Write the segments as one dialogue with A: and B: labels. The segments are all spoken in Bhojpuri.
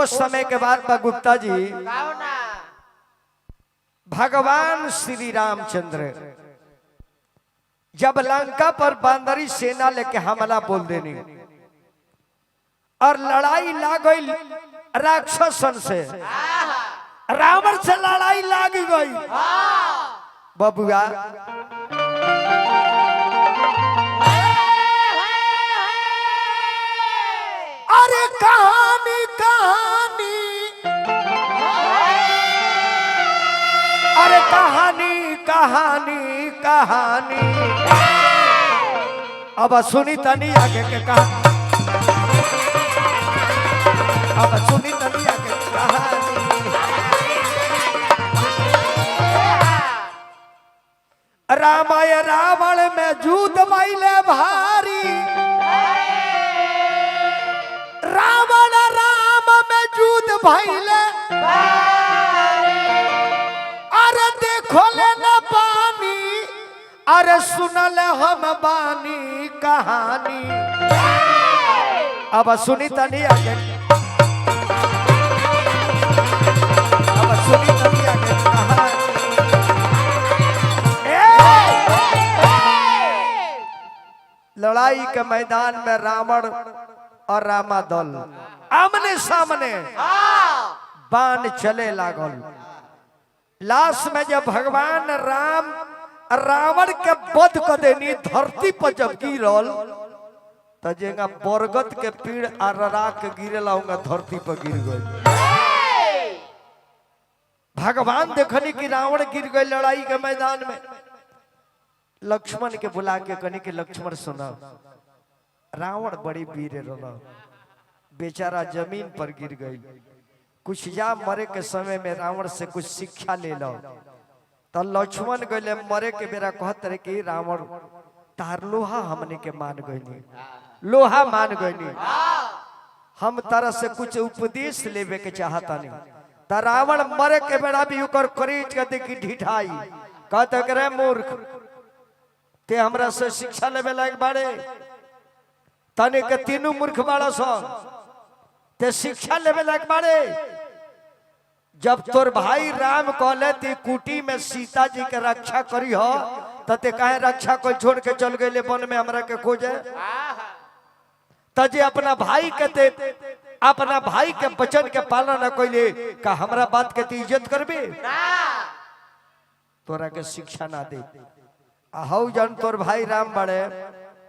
A: उस समय के बाद बा गुप्ता जी भगवान श्री रामचंद्र जब लंका पर बांदरी सेना लेके हमला बोल देनी और लड़ाई लाग गई राक्षसन से, रावण से लड़ाई लाग गई बबुआ। अरे कहानी कहानी, अरे कहानी कहानी कहानी, अब सुनी तनी आगे के कहानी, अब सुनी तनी आगे के कहानी। रामाय रावण में जूद बैले भारी, रावण राम में जूद भैले, अरे देखो ले न पानी, अरे सुनल हम बानी कहानी। अब सुनी तनी आगे, अब सुनी तनी आगे कहानी। लड़ाई के मैदान में रावण और रामा दल आमने सामने बाण चले लागल। लास्ट में जब भगवान राम रावण के वध कर देनी, धरती पर जब गिरल तो जेगा बरगद के पेड़ अररा के गिरेला धरती पर गिर गई। भगवान देखनी कि रावण गिर गए लड़ाई के मैदान में, लक्ष्मण के बुला के कहनी कि लक्ष्मण सुना, रावण बड़ी वीर रहा, बेचारा जमीन पर गिर गई, कुछ जा मरे के समय में रावण से कुछ शिक्षा ले लो। तो लक्ष्मण गए मरे के बेरा कहत रहे कि रावण तार लोहा हमने के मान गई, लोहा मान गई, हम तरह से कुछ उपदेश लेवे के चाहता नहीं। तो रावण मरे के बेरा भी उकर करीट के देखी ढिठाई, कहते करे मूर्ख ते हमरा से शिक्षा लेवे लायक बाड़े, तने के तीनों मूर्ख बाड़ा सो ते शिक्षा लेवे लायक बाड़े। जब तोर भाई राम कहले ती कुटी में सीता जी के रक्षा करी हो, ते कहे रक्षा को छोड़ के चल गए वन में हमरा के खोजे। तजे अपना भाई के ते अपना भाई के वचन के पालन न कइले, का हमरा बात के ती इज्जत करबे, तोरा के शिक्षा ना दे। हऊ जन तोर भाई राम बड़े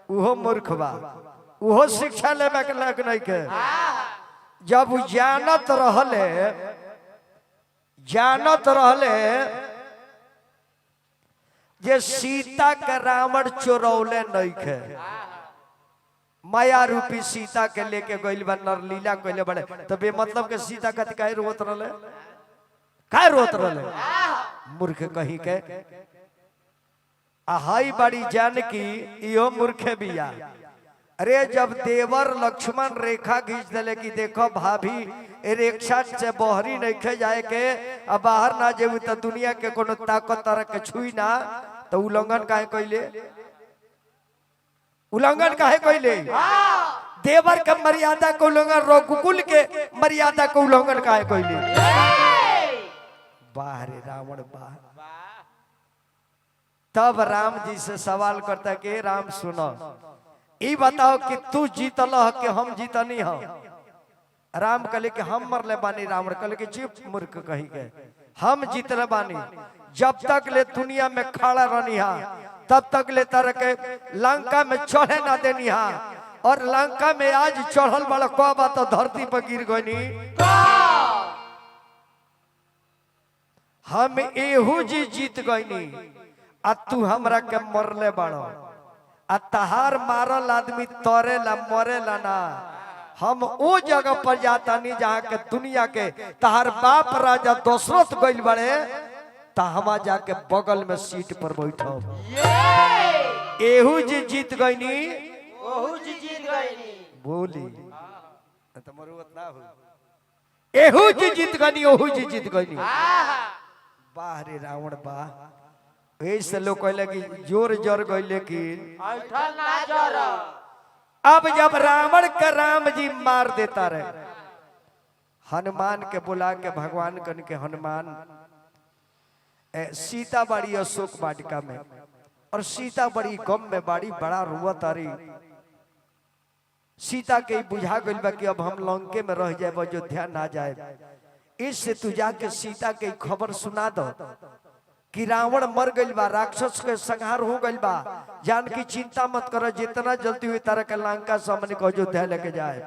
A: उहो मूर्ख बा, उहो शिक्षा लेवे के लायक नहीं के। जब जानत रहले जे सीता के रावण चोरौले नहीं के, माया रूपी सीता के लेके गइल बा नरलीला कइले बड़े, तो बेमतलब के सीता कथि काहे रोत रहले, काहे रोत रहले, मूर्ख कहीं के। हाई बड़ी जानकी इहो मूर्खे बिया। अरे जब देवर लक्ष्मण रेखा खींच दिले कि देखो भाभी रेखा से बहरी नहीं जाए के, अब बाहर ना जेबू तो दुनिया के कोनो ताकत तरह के छुई ना, तो उल्लंघन काहे कइले, उल्लंघन काहे कइले, देवर के मर्यादा को उल्लंघन, रघुकुल के मर्यादा को उल्लंघन काहे कइले। बाहर रावण बाहर। तब राम जी से सवाल करता कि राम सुनो, ये बताओ कि तू जीतल कि हम जीतनी हो। राम कहले कि हम मरले बानी, रावण कहले कि चुप मूर्ख कही के, हम जीतले बानी। जब तक ले दुनिया में खड़ा रहनी हा तब तक ले तरह के लंका में चढ़े ना देनी हा, और लंका में आज चढ़ल वाला को बात तो धरती पर गिर गई। हम एहू जी जीत गईनी, आ तू हमरा के मरले बाड़ो, आ तहार मारल आदमी तोरेला मरेला ना। हम वो जगह पर जाता नहीं जहाँ के दुनिया के तहार बाप राजा दशरथ गइल बड़े, तहवा जाके बगल में सीट पर बैठो। एहू जी जीत गईनी, ओहू जी जीत गईनी, बोली तो मरुवत ना हो। एहू जी जीत गईनी, ओहू जी जीत गईनी। वाह रे रावण वाह। ऐसे लोग कहले कि जोर जोर गइले कि ना जोर। अब जब रावण का राम जी मार देता रहे, हनुमान के बुला के भगवान कन के हनुमान सीता बाड़ी अशोक वाटिका में, और सीता बड़ी गम में बाड़ी, बड़ा रुआ तारी। सीता के बुझा गइल बा कि अब हम लंके में रह जाए, अयोध्या ना जाए। इससे तू जाके सीता के खबर सुना दो कि रावण मर गइल बा, राक्षस के संहार हो गइल बा। जानकी चिंता मत करो, जितना जल्दी हुई तारा के लंका सामने को अयोध्या लेके जाए।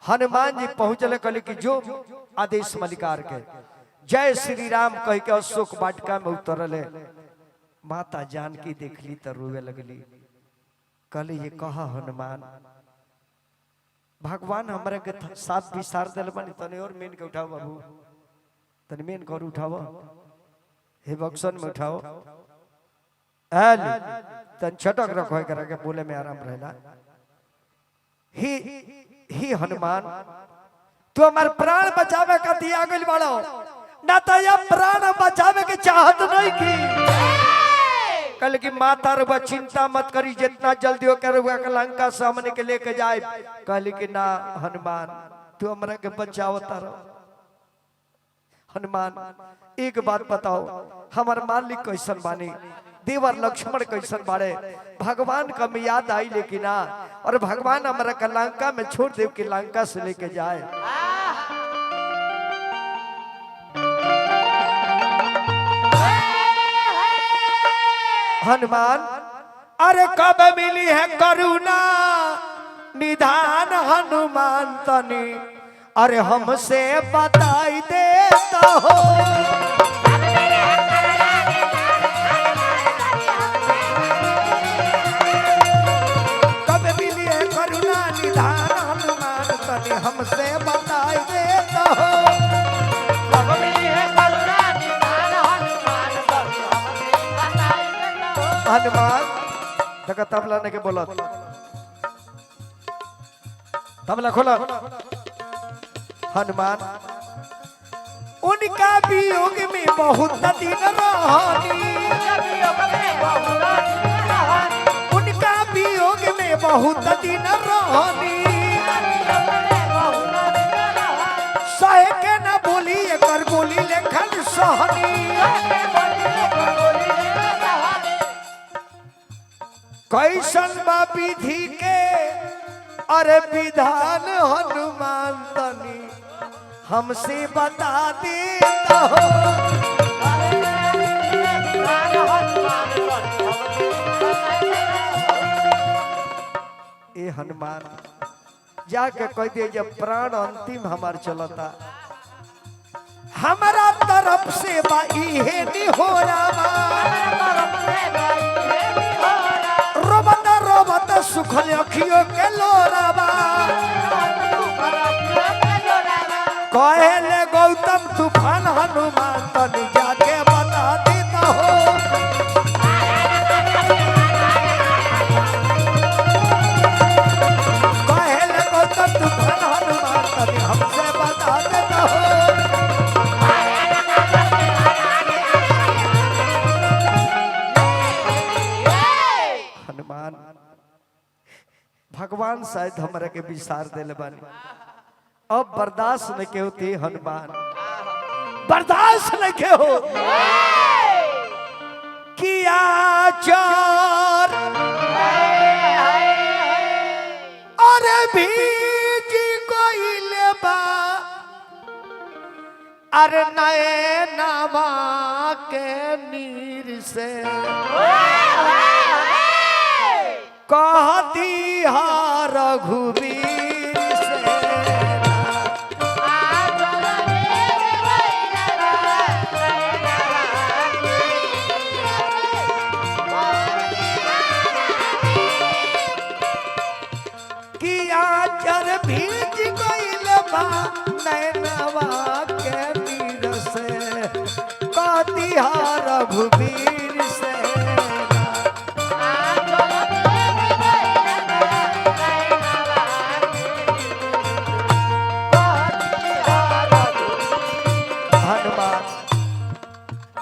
A: हनुमान जी पहुंचले, कहले कि जो आदेश मलिकार के, जय श्री राम कह के अशोक वाटिका में उतरले। माता जानकी देखली तो रोवे लगली, कहले ये कहा हनुमान, भगवान हमारे के साथ विसार दिल बनी, तने और मेन के उठाओ बाबू, तने मेन कर उठाओ, हे बक्सन में उठाओ, एल तन छटक रखो करा के बोले में आराम रहला। ही हनुमान, तू हमारे प्राण बचावे का दिया गइल बाड़ो, ना तो ये प्राण बचावे के चाहत नहीं की। कल की माता रुआ चिंता मत करी, जितना जल्दी हो कर रुआ के लंका सामने के लेके जाए। कहली कि ना हनुमान, तू हमरा के बचाओ तारो। हनुमान एक बात बताओ, हमार मालिक कैसन बानी, देवर लक्ष्मण कैसन बाड़े, भगवान का में याद आई लेकिन ना, और भगवान हमारा के लंका में छोड़ दे कि लंका से लेके जाए। हनुमान, अरे कब मिली है करुणा निधान हनुमान तनी, अरे हमसे बताई देता हो। कब मिली है करुणा निधान हनुमान तनी, हमसे बताई देता हो। कब मिली है करुणा निधान हनुमान तनी, हमसे बताई देता हो। हनुमान देखा तबला ने के बोला, तबला खोला। हनुमान, उनका वियोग में बहुत दिन रहनी, उनका वियोग में बहुत दिन रहनी, सहे के न बोली एकर बोली लेखन सहनी। कैसन बा विधि के अरे विधान हनुमान तनी, हमसे बता देता हो। ए हनुमान, जाके कह दिए जब प्राण अंतिम हमार चलता, हमारा तरफ से बाई नहीं हो रहा, रोबत रोबत सुखल अखियों के लोराबा। कहले गौतम तूफान हनुमान तनी जाके बता देता हो। कहले गौतम तूफान हनुमान तनी हमसे बता देता हो। हनुमान, भगवान शायद हमारे के विसार दिल बानी, अब बर्दाश्त नहीं के होती। हनुमान बर्दाश्त नहीं के हो किया चार, अरे भीज कोइले बा, अरे नए नामा के नीर से कहती हा रघुवीर से। किया चर भीज गइल बा नैनवा के नीर से, कहती हा रघुवीर से।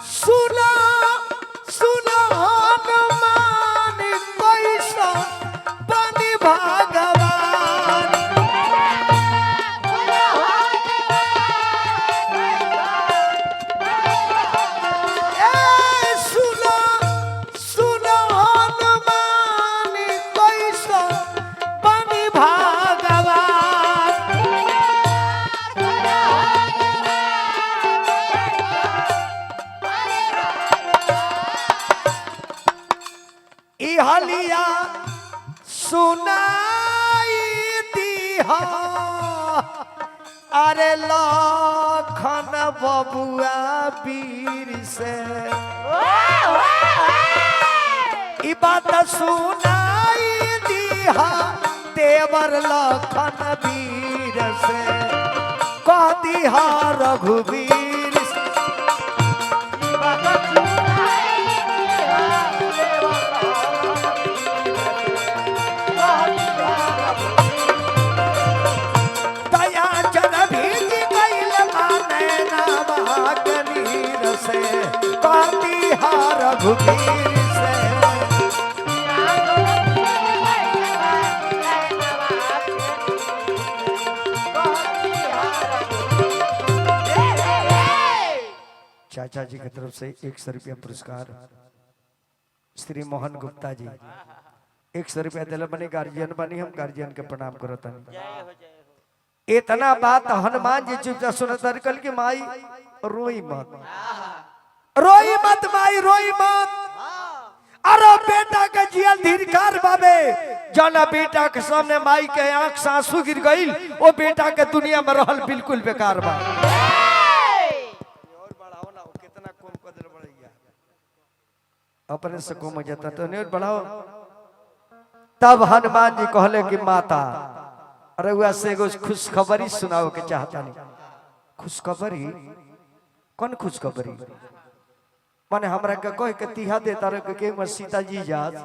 A: सुना सुना हनुमान कैसा बनी भगवान, सुनाई दीहा अरे लखन बबुआ वीर से ई बात सुनाई दीहा देवर लखन वीर से कह दीहा रघुवीर से दया जन भीज गइल माने नामा कनीर से कह दीहा रघुवीर से चाचा जी की तरफ से 100 रुपया पुरस्कार श्री मोहन गुप्ता जी 100 रुपया दिल बनी गार्जियन बनी हम गार्जियन के प्रणाम करता इतना बात हनुमान जी चुपचाप सुनता कल की माई रोई मत माई रोई मत अरे बेटा के जियल धीरकार बाबे जाना बेटा के सामने माई के आंख से आंसू गिर गई वो बेटा के दुनिया में रहल बिल्कुल बेकार बा अपने से कम हो जाता तो नहीं बढ़ाओ तब हनुमान जी कहले कि माता अरे वैसे एगो खुशखबरी सुनाओ के चाहता नहीं खुशखबरी कौन खुशखबरी माने हमरा के कह के तिहा देता रहे के सीता जी जात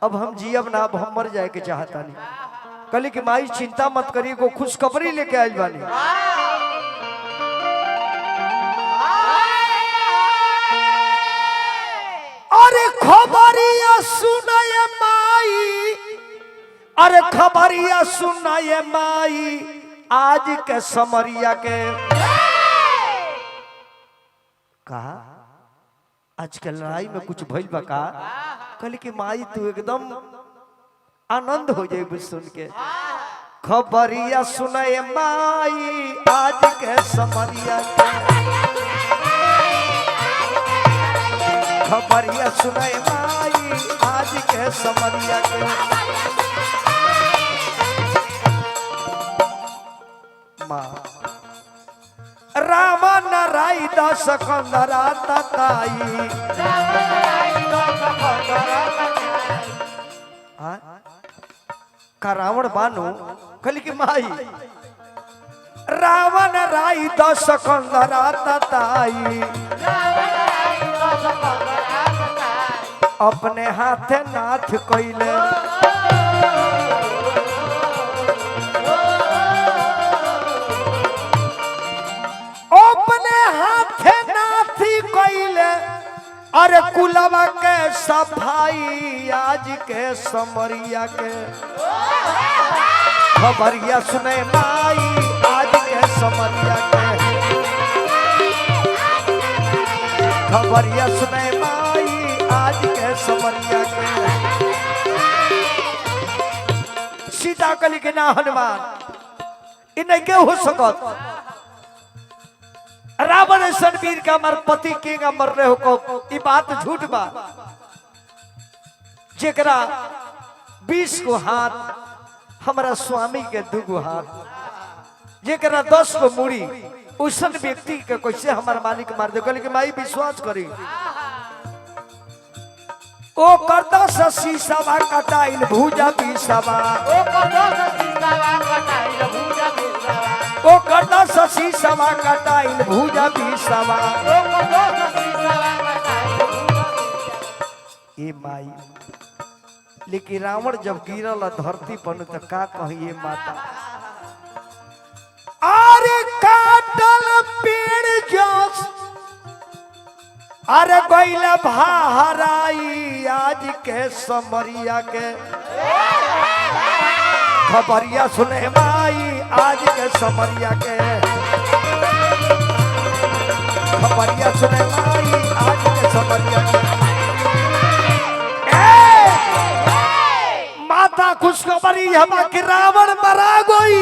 A: अब हम जियब ना अब हम मर जाए के चाहता नहीं कहली कि माई चिंता मत करिए को खुशखबरी लेके आइल बानी अरे खबरिया सुनाए माई अरे खबरिया सुनाए माई आज के समरिया के कहा आज के लड़ाई में कुछ भइल बा का कहली कि माई तू एकदम आनंद हो जाए सुन के खबरिया सुनाए माई आज के समरिया के खबरिया सुनाए माई आज के समरिया के माँ राम नाराई दस कंदरा तताई का रावण बानो कहली कि माई रावण राई दस कंदरा तताई अपने हाथे नाथ कइले अपने हाथे नाथी कइले अरे कुलवा के सफाई आज के समरिया के खबरिया सुने माई आज के समरिया के खबरिया सुने माई आज के समरिया के सीता कली के ना हनुमान इन्हें के हो सकत रावण वीर का मर पति के मर रहे हो को ई बात झूठ बा जेकरा 20 को हाथ हमारा स्वामी के 2 गो हाथ जेकरा 10 को मुड़ी उसन व्यक्ति के कैसे हमारा मालिक मार दे कहले कि माई विश्वास करी ओ करदा ससी सवा कटाइल भुजा बीसवा ओ करदा ससी सवा कटाइल भुजा बीसवा ए माई लेकिन रावण जब गिरल धरती पर तो का कहिए माता अरे काटल पेड़ जोस अरे गइल भाराई आज के समरिया के खबरिया सुने माई आज के समरिया के खबरिया सुने माई आज के समरिया के माता खुशखबरी हमा के रावण मरा गई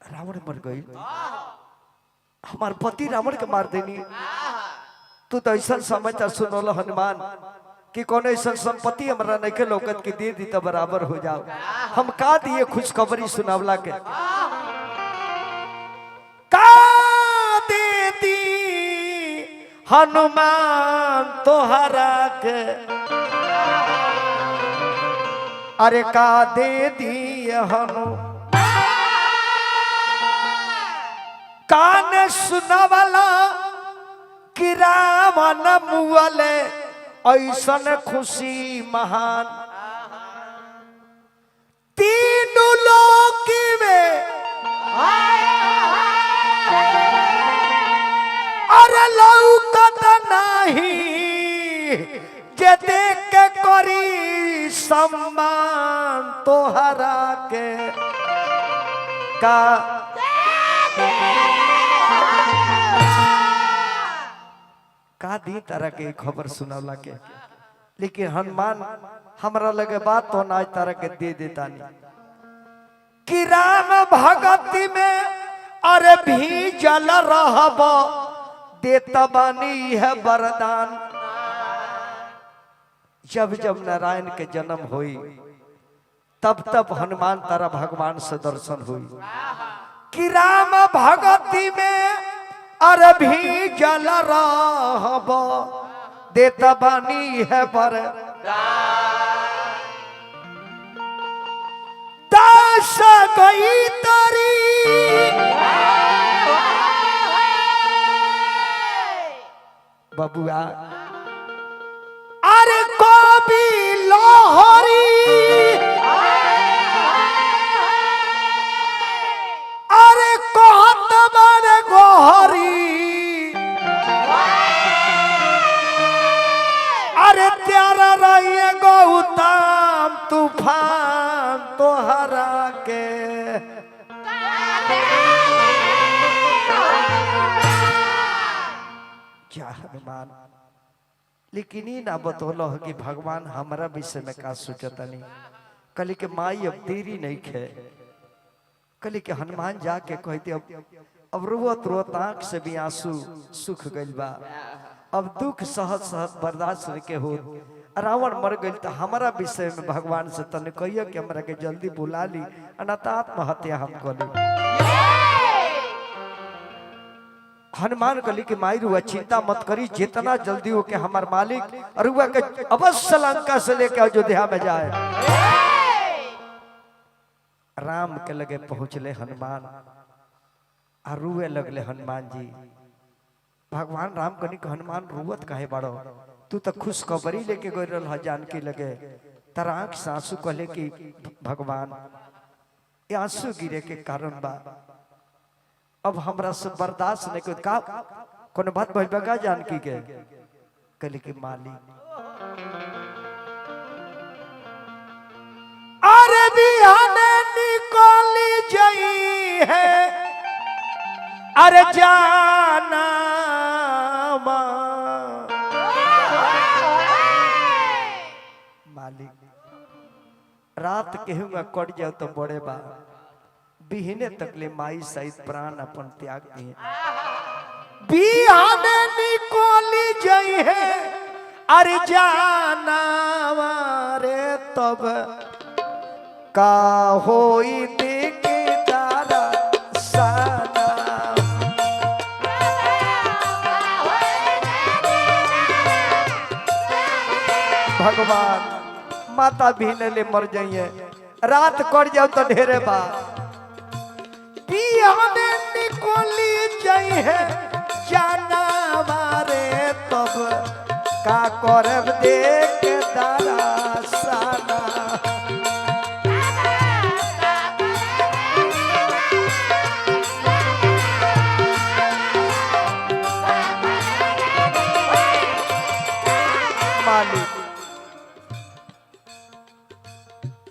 A: रावण मर गई हमार पति रावण के मार देनी तू तो ऐसा समझता सुनल हनुमान कि कौन ऐसा संपत्ति हमरा नहीं के लोकत की दे दी तो बराबर हो जाओ। हम का दिए खुशखबरी सुनावला के का दे दी हनुमान तोहरा के अरे का दे दी हनु कान सुनावला कि रावण मुअले ऐसन खुशी महान तीनों लोक में अरे लौकत नहीं जे देख के करी सम्मान तोहरा के का दी तरह के खबर सुनावला के लेकिन हनुमान हमरा लगे बात तो ना तरह के दे देता नहीं कि राम भगति में अरे भी जल रहब देता बानी है वरदान। जब जब नारायण के जन्म हुई तब तब हनुमान तारा भगवान से दर्शन हुई कि राम भगति में अरे भी जल रहब देता बानी है पर दास गई तरी बबुआ अरे कवि लोहरी अरे कहत बारे गोहरी अरे त्यारा रहिए गौतम तूफान तोहरा के क्या हनुमान लेकिन ही ना बतौलो कि भगवान हमारा विषय में का सोचता नहीं कल के माई अब देरी नहीं खे कल के हनुमान जाके कहते अब रोवत रोवत आंख से भी आंसू सुख गइल बा अब दुख सहत सहत बर्दाश्त के हो रावण मर गइल तो हमारा विषय में भगवान से तने कहियो कि हमरा के जल्दी बुला ली अनाथ आत्महत्या हम करी। हनुमान कली कि माई रुआ चिंता मत करी जितना जल्दी हो के हमार मालिक रुआ के अवश्य लंका से लेके अयोध्या में जाए। राम के लगे पहुंचले हनुमान आ रुए लगले हनुमान जी। भगवान राम कनी के हनुमान रुवत काहे बाड़ो तू तो खुशखबरी लेके गई रहा जानकी लगे तारा आंख से आंसू कहले कि भगवान ये आंसू गिरे के कारण बा अब हमरा से बर्दाश्त नहीं कर का कोनो बात भइल बा जानकी के कहले कि मालिक अरे बिहाने निकली जई है अरे जाना मालिक रात केहूँगा कट जाओ तो बड़े बा बिहने तकले माई सहित प्राण अपन त्याग दिए बिहाने निकली जई है अरे जाना रे तब का होई देखे तारा साना भगवान माता भीने ले मर जाइए रात कट जाओ तो ढेरे बा बिहाने निकली जाई है जाना मारे तब का करब देख तारा साना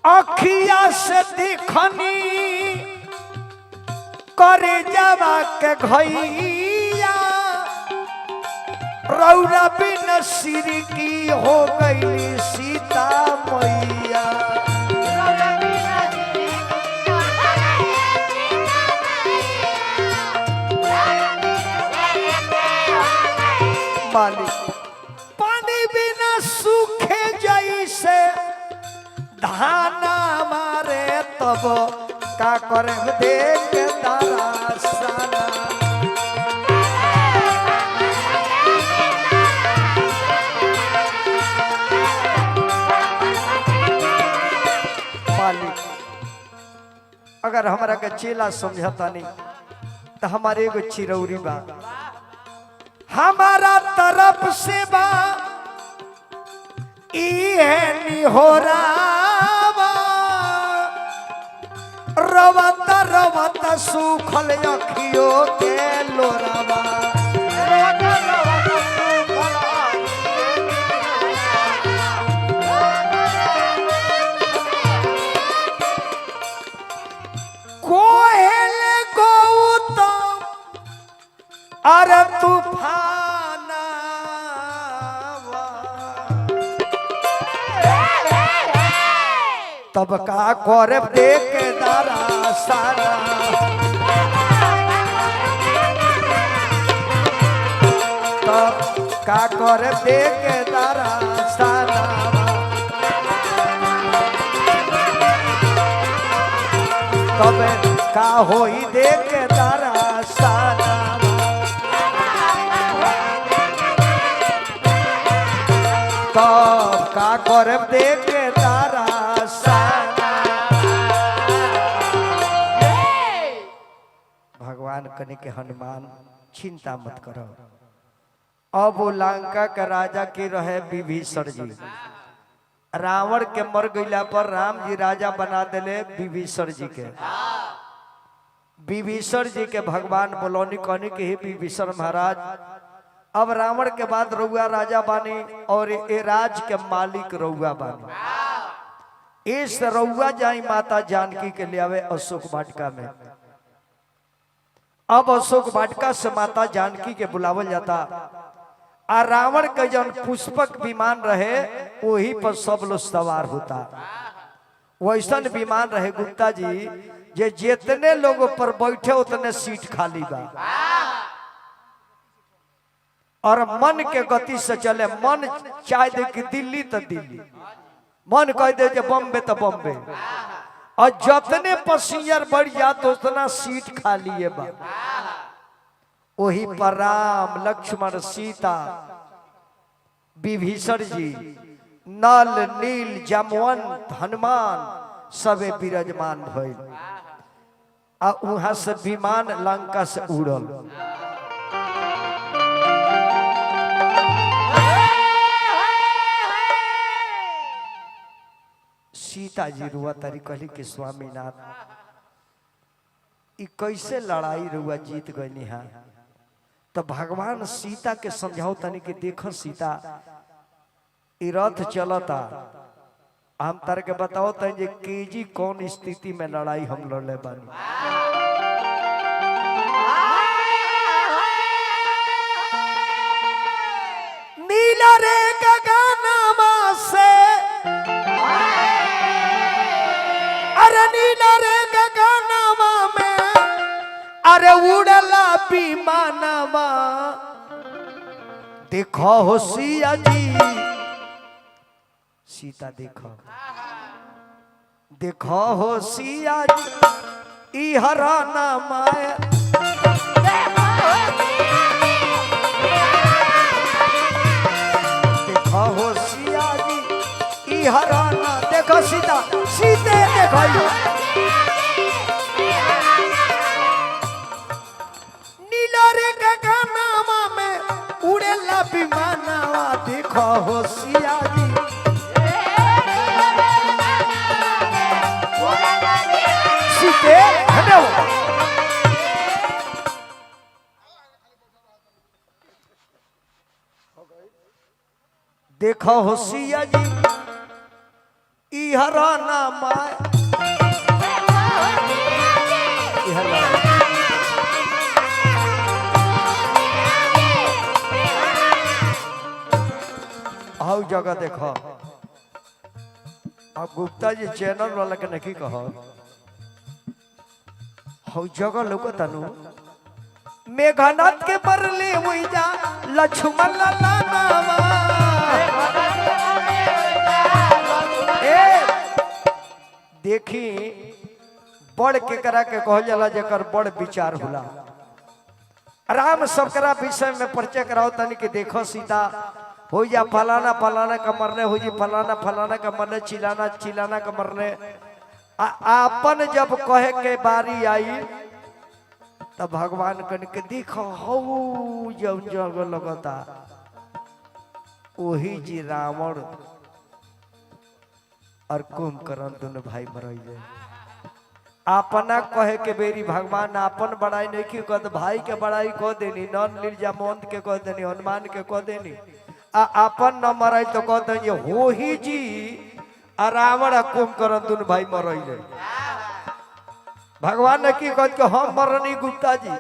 A: अखिया से दिखनी करे जावा के घैया रौरा बिन सिर की हो गई सीता मैया मालिक पानी बिना सूखे भाना मारे तब का करे देख दरसना मालिक अगर हमारा के चेला समझता नहीं तो हमारे एगो चिरौरी बा हमारा तरफ से बा इहे निहोरावा रवत रवत सूखल अखियों के लोरावा कोयल गौतम अरे तूफान तब का करे देख दरसना तब का करे देख दरसना तब का होई देख दरसना तब का करे देख दरसना भगवान कने के हनुमान चिंता मत करो अब वो लंका के राजा के रहे विभीषण जी रावण के मर गईला पर राम जी राजा बना दिले विभीषण जी के विभीषण जी के भगवान बोलौनी कहनी के ही विभीषण महाराज अब रावण के बाद रउआ राजा बानी और ए राज के मालिक रउआ बानी इस रउआ जाई माता जानकी के लिए आवे अशोक वाटिका में अब अशोक वाटिका से माता जानकी के बुलावल जाता आ रावण के जन पुष्पक विमान रहे वही पर सब लोग सवार होता वैसन विमान रहे गुप्ता जी जे जितने लोगों पर बैठे उतने सीट खाली बा और मन के गति से चले मन चाहे दे कि दिल्ली तो दिल्ली मन कह दे जे बम्बे तो बम्बे और जितने पैसेंजर बढ़ जात उतना सीट खाली है बा वही पर राम लक्ष्मण सीता विभीषण जी नल नील जामवंत हनुमान सबे विराजमान भइल आ वहां से विमान लंका से उड़ल सीता जी रुआ तारी कहली कि स्वामीनाथ ई कैसे लड़ाई रुआ जीत गई है तो भगवान सीता के समझाओ तनी कि देखो सीता ई रथ चलता हम तार के बताओ तनी जे केजी कौन स्थिति में लड़ाई हम लड़ले बानी नीला रे गगनमा से अरे नीला रे गगनमा में अरे उड़ला विमानवा देखो हो सिया जी सीता देखो देखो हो सिया जी ई हराना माया देखो हो सिया जी ई हराना देखो सीता सीते देखो नीला रे गगनमा में उड़ेला विमानवा देखो हो सिया जी सीते हटो देखो हो सिया जी ई हराना माया हाउ जगह देखो अब गुप्ता जी चैनल वाला के नहीं कहो हाउ जगह लोग तनु मेघनाथ के बरले हुई जा लक्ष्मण लालावा देखी बड़ के करा के कहल जाला जेकर बड़ विचार होला। राम सबकरा विषय में परिचय कराओ तनी कि देखो सीता हो जा फलाना फलाना का मरने हो जी फलाना फलाना का मरने चिलाना चिलाना का मरने आपन जब कहे के बारी आई तब भगवान कन के देखो हो जब जग लगता वही जी रावण और कुंभकर्ण दोनों भाई मरइले। अपना कहे के बेरी भगवान आपन बड़ाई नहीं की कह भाई के बड़ाई कह देनी नन लीजा मोंद के कह देनी हनुमान के कह देनी आपन न मराई तो कह देनी हो ही जी आ रावण कुंभकर्ण दोनों भाई मरइले। भगवान ने की कह के हम मरनी गुप्ता जी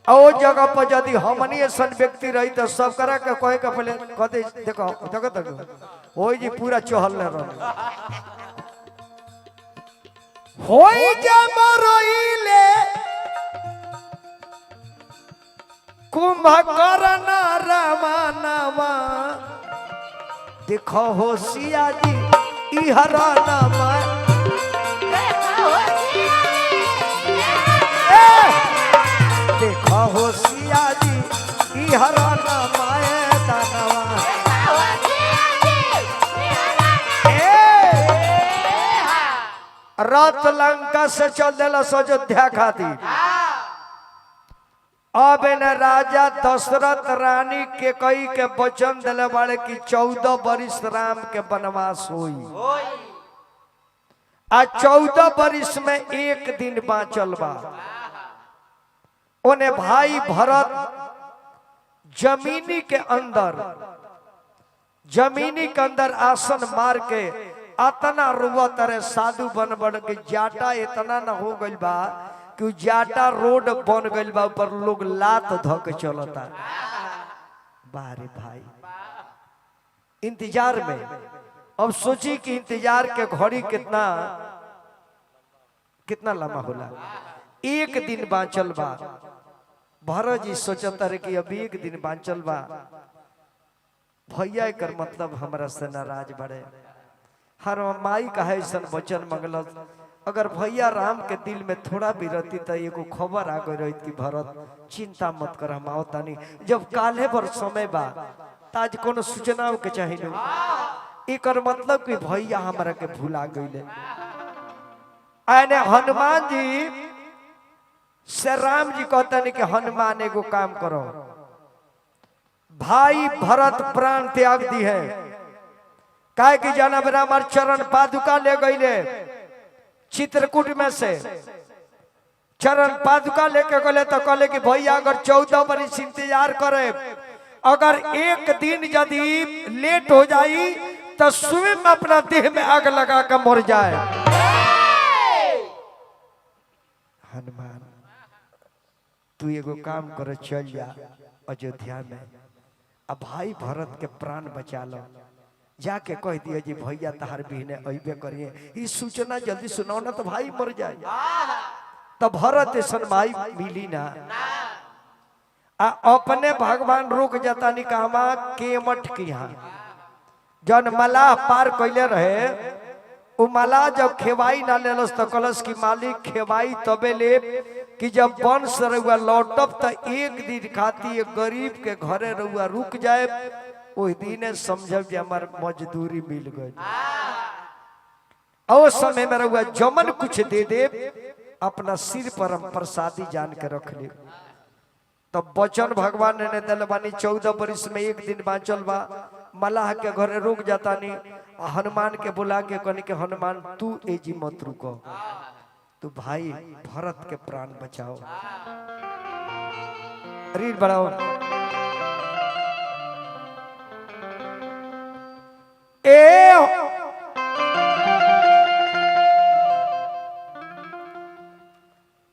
A: ओ जगह पर यदि हमनी ऐसा व्यक्ति रही तो सब करा के कहे के पहले कहते देखो देखो देखो हो जी पूरा चहल रह होई जमरोइले कुंभकर्ण रावणवा देखो होशिया जी इहरा नामा देखो होशिया जी इहरा नामा दानवा रथ लंका से चल दिला अयोध्या खातिर। अब न राजा दशरथ रानी के कई के वचन दिले बाड़े कि 14 वर्ष राम के वनवास होई आ 14 वर्ष में एक दिन बाँचल बा। उन्हें भाई भरत जमीनी के अंदर आसन मार के अतना रुआ तरह साधु बन बन के जाटा इतना न हो गइल बा कि जाटा रोड बन गइल बा ऊपर लोग लात धक चलता। बारे भाई इंतजार में अब सोची कि इंतजार के घड़ी कितना कितना लंबा होला। एक दिन बाँचल बा। भरत जी सोचता रहे कि अब एक दिन बाँचल बा भैया कर मतलब हमरा से नाराज बड़े हर माई कहे ऐसा वचन मंगल अगर भैया राम के दिल में थोड़ा भी रहती तो एगो खबर आ गई रही कि भरत चिंता मत कर हम आओ तानी जब काले भर समय बा ताज कोनो सूचना के चाहिए एकर मतलब कि भैया हमरा के भुला गईले। आने हनुमान जी से राम जी कहते हैं कि हनुमान एगो काम करो भाई भरत प्राण त्याग दी है काहे कि जाना बिना हमार चरण पादुका ले गईले चित्रकूट में से चरण पादुका लेके गले तो कहले कि भैया अगर 14 वर्ष इंतजार करे अगर एक दिन यदि लेट हो जाई तो स्वयं अपना देह में आग लगा कर मर जाए। हनुमान तू एगो काम कर चल जा अयोध्या में अब भाई भरत के प्राण बचा लो जाके कह दिए जी भैया तहार बिहने अबे करिए इस सूचना जल्दी सुनाओ ना तो भाई मर जाए। तो भरत ऐसा भाई मिली ना अपने भगवान रुक जाता नहीं कहवा केमठ की यहाँ जन मलाह पार कैले रहे उ मलाह जब खेवाई ना लेलस तो कलस की मालिक खेवाई तबे ले कि जब वंश रहुआ लौटब तो एक दिन खाती एक गरीब के घरे रहुआ रुक जाए ओहि दिन समझब जे हमार मजदूरी मिल गई और समय में रहुआ जमन कुछ दे दे अपना सिर पर हम प्रसादी जान के रख ले। तब वचन भगवान ने दिल बानी 14 वर्ष में एक दिन बाँचल बा मलाह के घरे रुक जाता नहीं हनुमान के बुला के कहने के हनुमान तू एजी मत रुको तू भाई भरत के प्राण बचाओ। रीड बढ़ाओ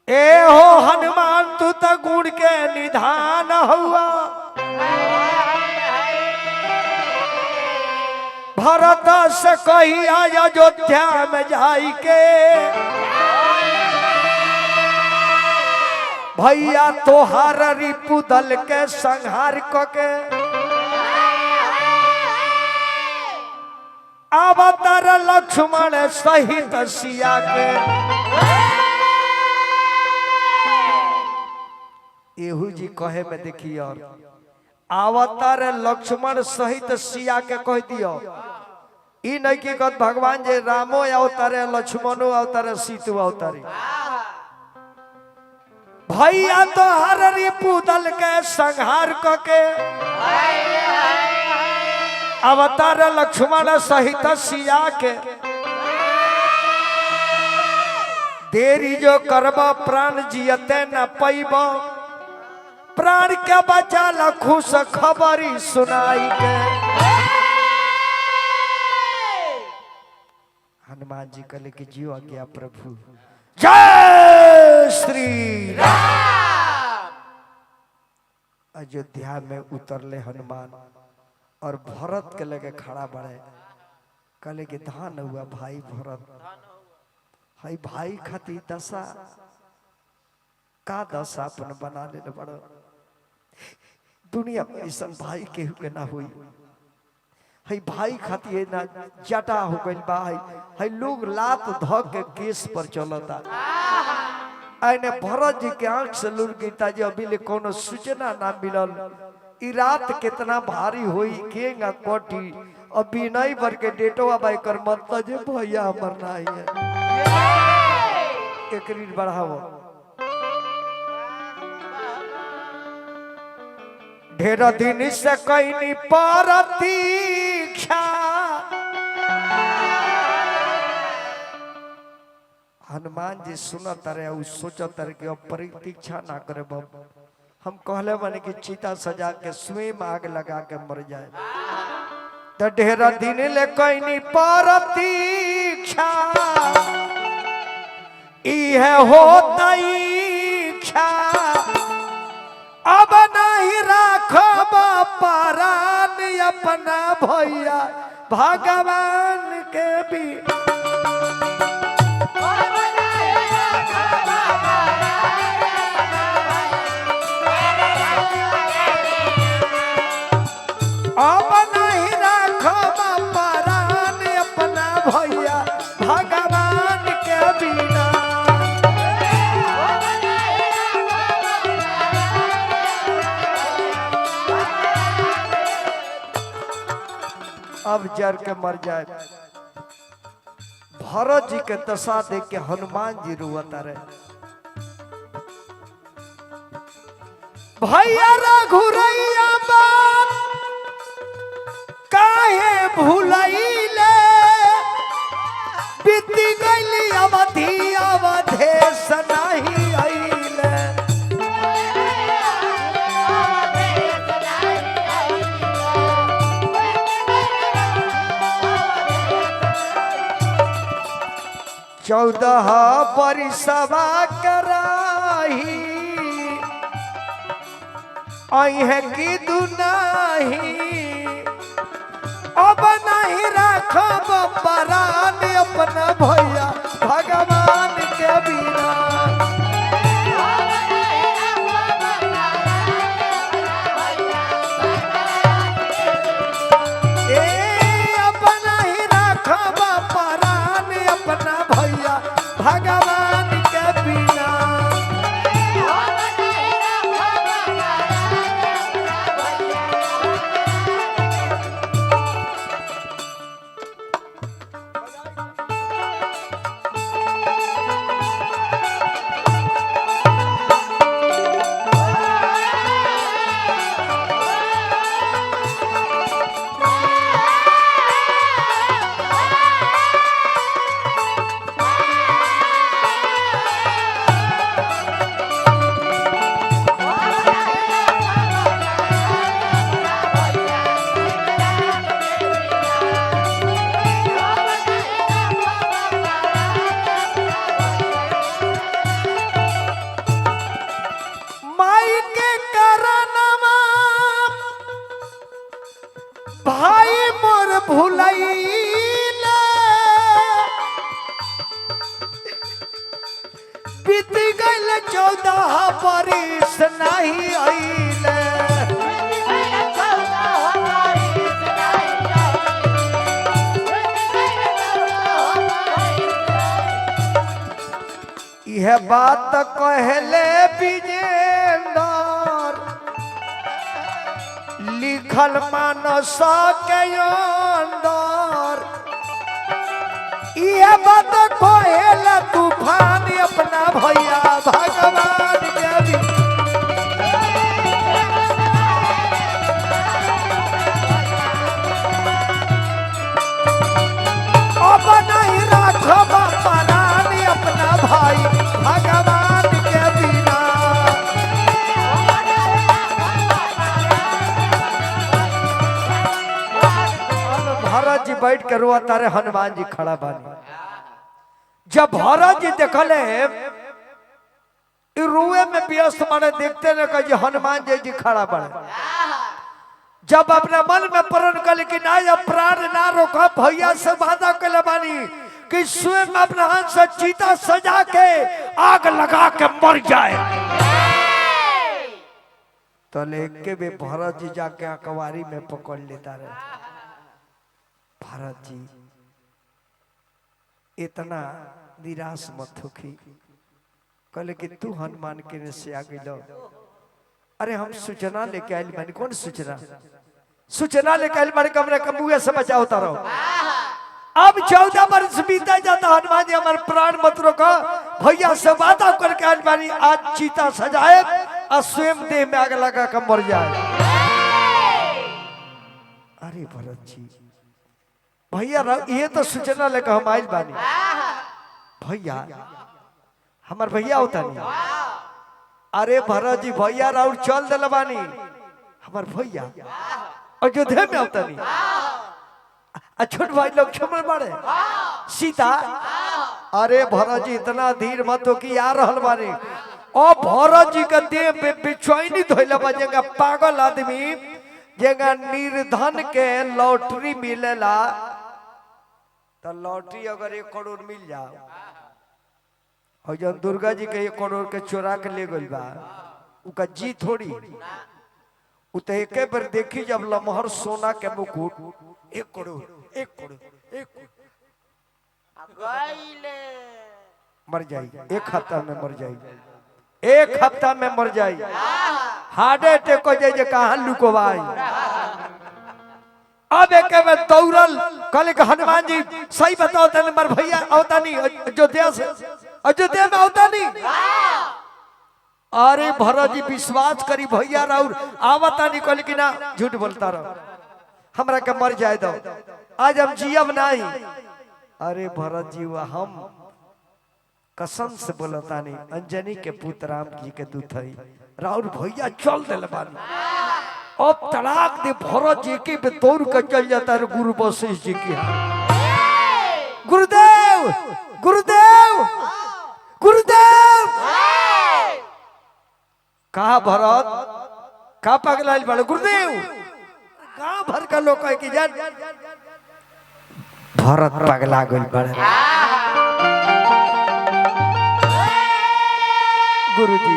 A: ए हो हनुमान तू तो गुण के निधान हुआ भरत से कही अयोध्या में जाई के भैया तोहार रिपु दल के संहार क के अवतार लक्ष्मण सहित सिया के एहू जी कहे में देखिए और अवतार लक्ष्मण सहित सिया के कह दियो ई नहीं की कत भगवान जे रामो अवतारे लक्ष्मणो अवतारे सीतु अवतारी भैया तो हर रिपुदल के संहार के अवतार लक्ष्मण सहित सिया के देरी जो करब प्राण जियते न पैब प्राण के बचा ल खुश खबरी सुनाई के हनुमान जी कहले कि जियो आज्ञा प्रभु जय श्री राम। अयोध्या में उतरले हनुमान और भरत के लगे खड़ा बड़े कहले कि धान हुआ भाई भरत हाई भाई खाती दशा का दशा अपन बना ले बड़ो दुनिया में ऐसा भाई केहू के ना हुई है भाई खाती है ना जटा हो गई बा है लोग लात ध के केस पर चलता आने भरत जी के आंख से लुर गीता जी अभी ले कोनो सूचना ना मिलल ई रात कितना भारी हुई केंगा कोटी अभी नहीं भर के डेटवा बाई कर मत जे भैया हमर ना है एक रीड बढ़ाओ ढेर दिन से कहीं प्रतीक्षा हनुमान जी सुनत रहे सोचत रहे कि अब प्रतीक्षा ना करे बाबू हम कहले बने कि चीता सजा के स्वयं आग लगा के मर जाए तो ढेर दिन ले कहीं प्रतीक्षा इहे होता इच्छा अब नहीं राखब परान अपना भैया भगवान के भी अब नहीं राखब परान अपना भैया भगवान के बिना अब जर के मर जाए भरत जी के दशा देख के हनुमान जी रोता रहे भैया रघुरैया बाप काहे भूलैले बीती गईली अवधि अवधेश नहीं आइले चौदह परिसवा कराही अहे की दुनाही अब नहीं राखब परान अपना भैया भगवान के बिना भगवान के बिना भाई मोर भूलैले बीत गइल 14 बरिस नहीं आइले यह बात कहले विजेंदर लिखल मानस के अंदर यह बात कहले तूफान अपना भैया भगवान के भी अब नहीं राखब परानी अपना भाई भगवान के बिना भरत जी बैठ के रोआ तारे हनुमान जी खड़ा बानी जब भरत जी देखले रुए में व्यस्त माने देखते न कि हनुमान जी खड़ा बड़े जब अपने मन में प्रण कर कि ना प्राण ना रोका भैया से वादा कर बानी कि स्वयं अपने हाथ से चीता सजा के आग लगा के मर जाए तो लेके भी भरत जी जाके अकवारी में पकड़ लेता रहे भरत जी इतना निराश मत होखी कहले कि तू हनुमान के से आगे लो अरे हम सूचना लेके आयल बानी कौन सूचना लेके आयल बानी कमरे कमुए से बचाओ तारो अब 14 वर्ष बीता जाता हनुमान जी हमारे प्राण मत रोको भैया से वादा करके आयल बानी आज चीता सजाए और स्वयं देह में आग लगा कर मर जाए अरे भरत जी भैया ये तो सूचना लेकर हम आयल बानी भैया हमार भैया होता नहीं अरे भरत जी भैया राउर चल दिल बानी हमार भैया अयोध्या में होता नहीं छोट भाई लोग क्षमण मारे सीता अरे भरत जी इतना धीर मत हो कि आ रहल बानी और भरत जी का देह पे बेचैनी धोइला बजेगा पागल आदमी जेगा निर्धन के लॉटरी मिलेला तो लॉटरी अगर 1 करोड़ मिल जाओ और जब दुर्गा जी के 1 करोड़ के चोरा के ले गई बा उका जी थोड़ी उ तो एक बार देखी जब लमहर सोना के मुकुट 1 करोड़ मर जाई 1 हफ्ता में मर जाई 1 हफ्ता में मर जाई हार्ट अटैक हो जाए कहाँ लुकोवाई अब एक में दौड़ल कहले हनुमान जी सही बताओ तने मर भैया आवता नहीं अयोध्या में आवता नहीं अरे भरत जी विश्वास करी भैया राउर आवता नहीं कहले कि ना झूठ बोलता रहो हमरा के मर जाए दो आज हम जियब नहीं अरे भरत जी हम कसम से बोलता नहीं अंजनी के पुत्र राम जी के दूत है राउर भैया चल दिल बानी अब तड़ाक दे भरत जी के पे दौड़ कर चल जाता है गुरु वशिष्ठ जी की गुरुदेव गुरुदेव गुरुदेव कहा भरत का पगलाइल बड़े गुरुदेव गांव भर का लोग है कि जान भरत पगला गइल बड़े गुरुजी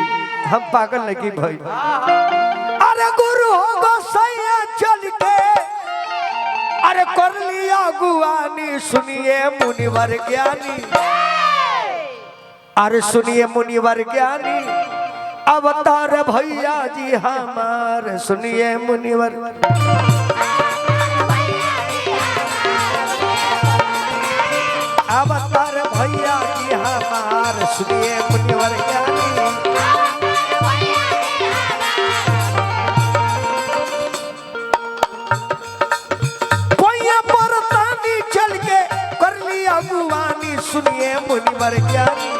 A: हम पागल नहीं भाई अरे गुरु हो गोसैया चल के अरे कर लिया गुआनी सुनिए मुनिवर ज्ञानी अरे सुनिए मुनिवर ज्ञानी अवतार भैया जी हमारे सुनिए मुनिवर अवतार भैया जी हमारे सुनिए मुनिवर ज्ञानी अगुवानी सुनिए मुनिवर ज्ञानी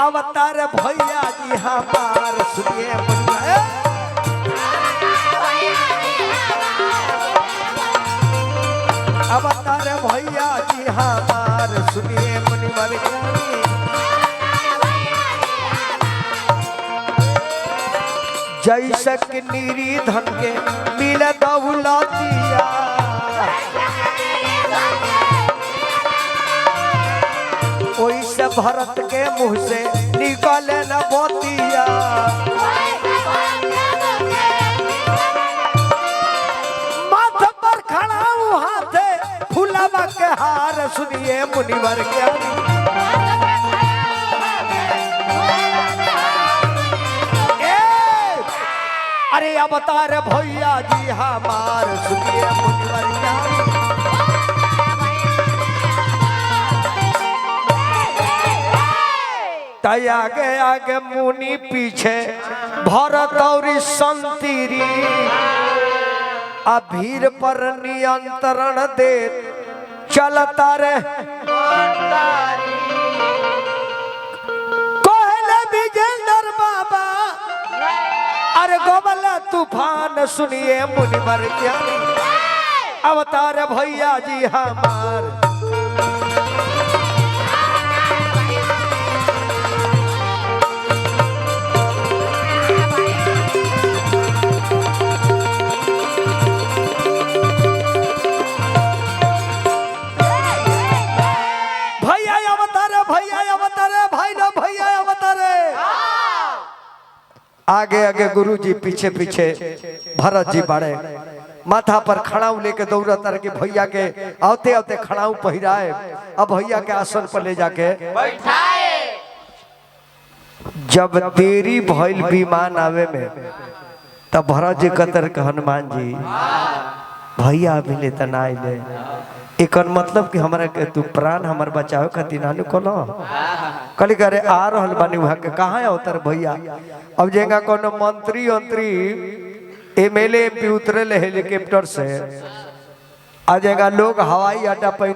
A: अवतार भैया जी हमार सुनिए मुनिवर अवतार भैया जी हमार सुनिए मुनिवर ज्ञानी जैसे कि नीरी धन के मिले दौलतिया ओइसे भरत के मुंह से निकले न बोतिया माथ पर खड़ा हाथे फुलवा के हार सुनिए मुनिवर ज्ञानी। अरे अवतार भैया जी हमार सुनिए मुनिवर ज्ञानी। तय आगे आगे मुनि पीछे भरत और संतीरी अभीर पर नियंत्रण दे चलता रे कोहले विजेंद्र बाबा। अरे गोबला तूफान सुनिए मुनिवर ज्ञानी। अवतार भैया जी हमार आगे आगे गुरु जी पीछे पीछे भरत जी बड़े माथा पर खड़ाऊ लेके दौड़त के भैया के आते आते खड़ाऊ पहिराए। अब भैया के आसन पर ले जाके बैठाए। जब देरी भइल विमान आवे में तब भरत जी कतर के हनुमान जी भैया अभी ले तना आइले। एक मतलब कि हमरा के तू प्राण हमर बचावे खातिर नानू कोनो कली करे आ रहल बानी वहां के कहां अवतार भैया। अब जेगा कोनो मंत्री एमएलए एमपी उतरे हेलीकॉप्टर से आ जाएगा लोग हवाई अड्डा पर